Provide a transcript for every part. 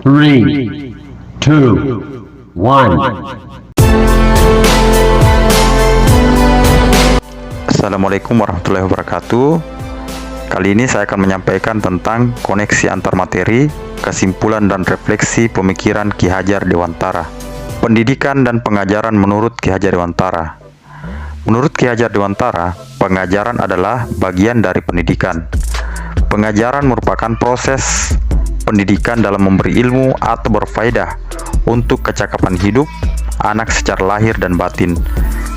3, 2, 1. Assalamualaikum warahmatullahi wabarakatuh. Kali ini saya akan menyampaikan tentang koneksi antar materi, kesimpulan dan refleksi pemikiran Ki Hajar Dewantara. Pendidikan dan pengajaran menurut Ki Hajar Dewantara. Menurut Ki Hajar Dewantara, pengajaran adalah bagian dari pendidikan. Pengajaran merupakan proses pendidikan dalam memberi ilmu atau berfaedah untuk kecakapan hidup anak secara lahir dan batin.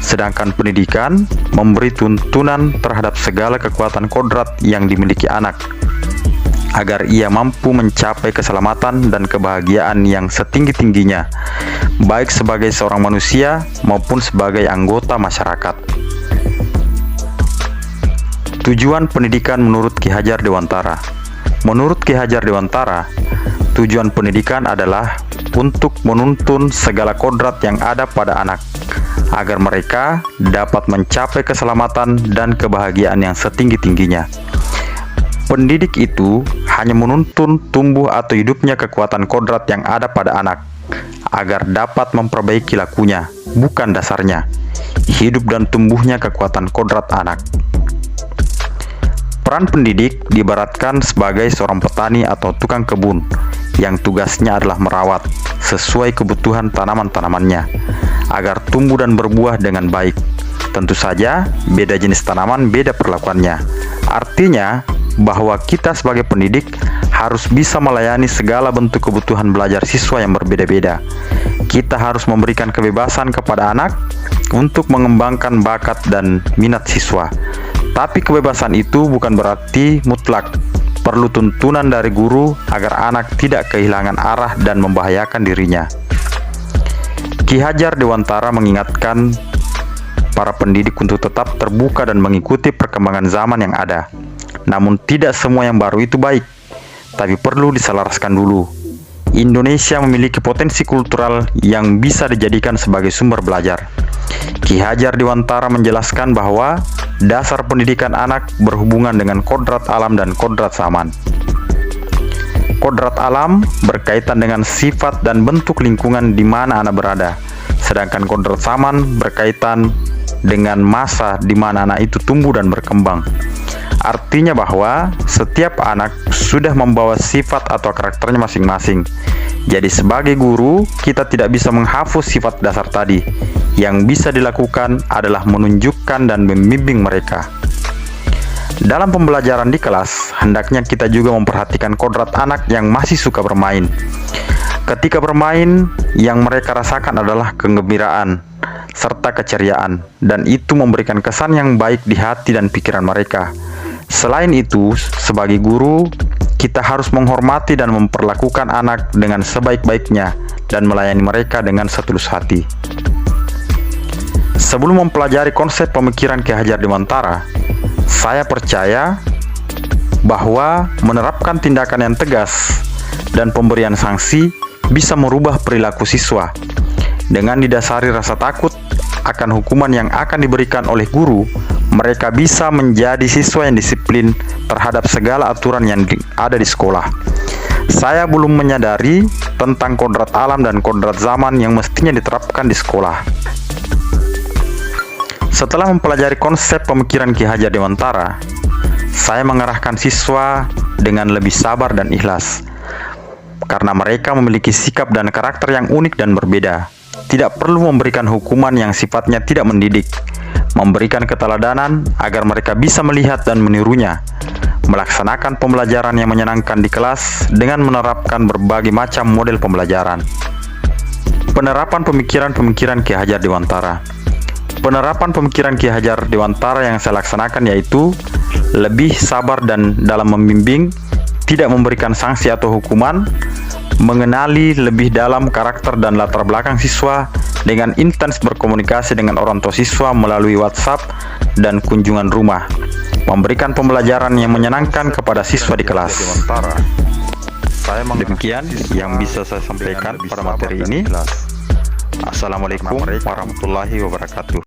Sedangkan pendidikan memberi tuntunan terhadap segala kekuatan kodrat yang dimiliki anak, agar ia mampu mencapai keselamatan dan kebahagiaan yang setinggi-tingginya, baik sebagai seorang manusia maupun sebagai anggota masyarakat. Tujuan pendidikan menurut Ki Hajar Dewantara. Menurut Ki Hajar Dewantara, tujuan pendidikan adalah untuk menuntun segala kodrat yang ada pada anak, agar mereka dapat mencapai keselamatan dan kebahagiaan yang setinggi-tingginya. Pendidik itu hanya menuntun tumbuh atau hidupnya kekuatan kodrat yang ada pada anak, agar dapat memperbaiki lakunya, bukan dasarnya, hidup dan tumbuhnya kekuatan kodrat anak. Peran pendidik diibaratkan sebagai seorang petani atau tukang kebun yang tugasnya adalah merawat sesuai kebutuhan tanaman-tanamannya agar tumbuh dan berbuah dengan baik. Tentu saja, beda jenis tanaman beda perlakuannya. Artinya, bahwa kita sebagai pendidik harus bisa melayani segala bentuk kebutuhan belajar siswa yang berbeda-beda. Kita harus memberikan kebebasan kepada anak untuk mengembangkan bakat dan minat siswa. Tapi kebebasan itu bukan berarti mutlak. Perlu tuntunan dari guru agar anak tidak kehilangan arah dan membahayakan dirinya. Ki Hajar Dewantara mengingatkan para pendidik untuk tetap terbuka dan mengikuti perkembangan zaman yang ada. Namun tidak semua yang baru itu baik, tapi perlu diselaraskan dulu. Indonesia memiliki potensi kultural yang bisa dijadikan sebagai sumber belajar. Ki Hajar Dewantara menjelaskan bahwa dasar pendidikan anak berhubungan dengan kodrat alam dan kodrat zaman. Kodrat alam berkaitan dengan sifat dan bentuk lingkungan di mana anak berada, sedangkan kodrat zaman berkaitan dengan masa di mana anak itu tumbuh dan berkembang. Artinya bahwa setiap anak sudah membawa sifat atau karakternya masing-masing. Jadi sebagai guru, kita tidak bisa menghapus sifat dasar tadi. Yang bisa dilakukan adalah menunjukkan dan membimbing mereka. Dalam pembelajaran di kelas, hendaknya kita juga memperhatikan kodrat anak yang masih suka bermain. Ketika bermain, yang mereka rasakan adalah kegembiraan serta keceriaan, dan itu memberikan kesan yang baik di hati dan pikiran mereka. Selain itu, sebagai guru, kita harus menghormati dan memperlakukan anak dengan sebaik-baiknya dan melayani mereka dengan setulus hati. Sebelum mempelajari konsep pemikiran Ki Hajar Dewantara, saya percaya bahwa menerapkan tindakan yang tegas dan pemberian sanksi bisa merubah perilaku siswa. Dengan didasari rasa takut akan hukuman yang akan diberikan oleh guru, mereka bisa menjadi siswa yang disiplin terhadap segala aturan yang ada di sekolah. Saya belum menyadari tentang kodrat alam dan kodrat zaman yang mestinya diterapkan di sekolah. Setelah mempelajari konsep pemikiran Ki Hajar Dewantara, saya mengarahkan siswa dengan lebih sabar dan ikhlas, karena mereka memiliki sikap dan karakter yang unik dan berbeda. Tidak perlu memberikan hukuman yang sifatnya tidak mendidik, memberikan keteladanan agar mereka bisa melihat dan menirunya, melaksanakan pembelajaran yang menyenangkan di kelas dengan menerapkan berbagai macam model pembelajaran. Penerapan pemikiran-pemikiran Ki Hajar Dewantara. Penerapan pemikiran Ki Hajar Dewantara yang saya laksanakan yaitu lebih sabar dan dalam membimbing, tidak memberikan sanksi atau hukuman, mengenali lebih dalam karakter dan latar belakang siswa dengan intens berkomunikasi dengan orang tua siswa melalui WhatsApp dan kunjungan rumah, memberikan pembelajaran yang menyenangkan kepada siswa di kelas. Demikian yang bisa saya sampaikan pada materi ini. Assalamualaikum warahmatullahi wabarakatuh.